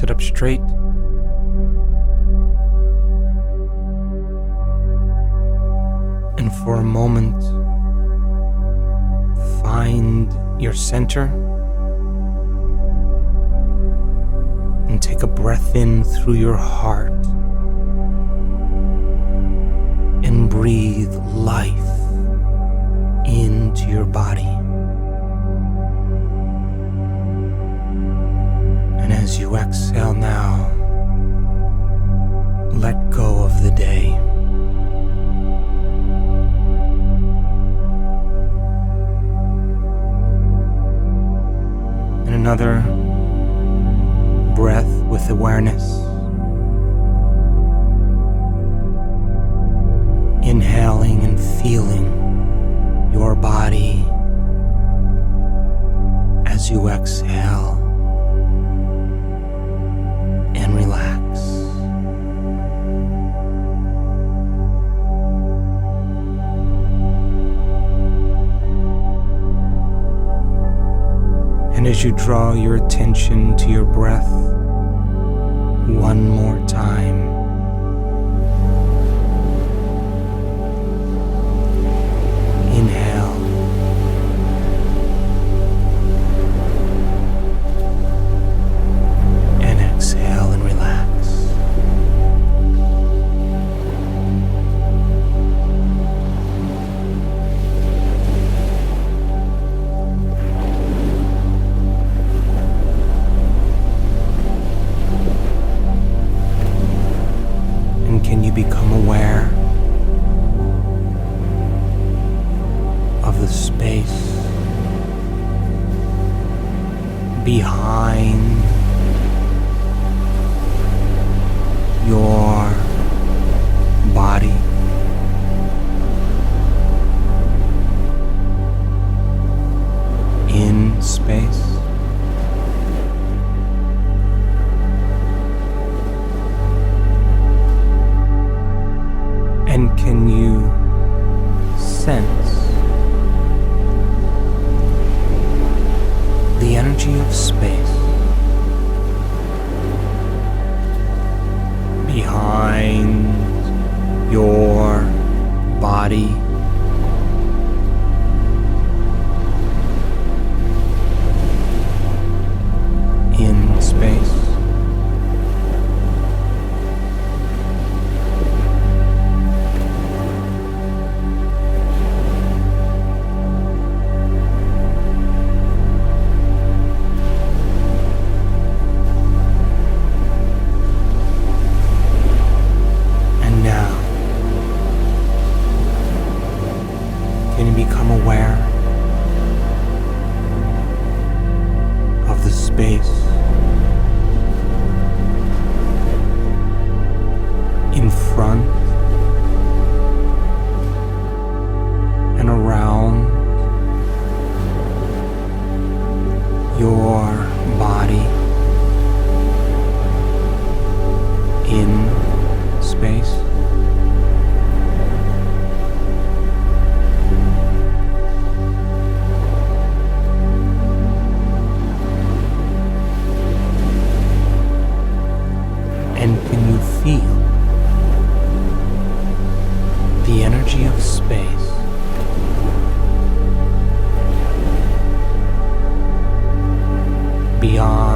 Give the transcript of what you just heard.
Sit up straight. And for a moment, find your center and take a breath in through your heart and breathe life into your body. And as you exhale now, let go of the day. And another breath with awareness. Inhaling and feeling your body as you exhale and relax. And as you draw your attention to your breath one more time, inhale and exhale and relax. And can you become aware of the space behind your body? In space? And can you sense the energy of space behind your body? In space? Can you become aware of the space in front and around your body in space? And can you feel the energy of space beyond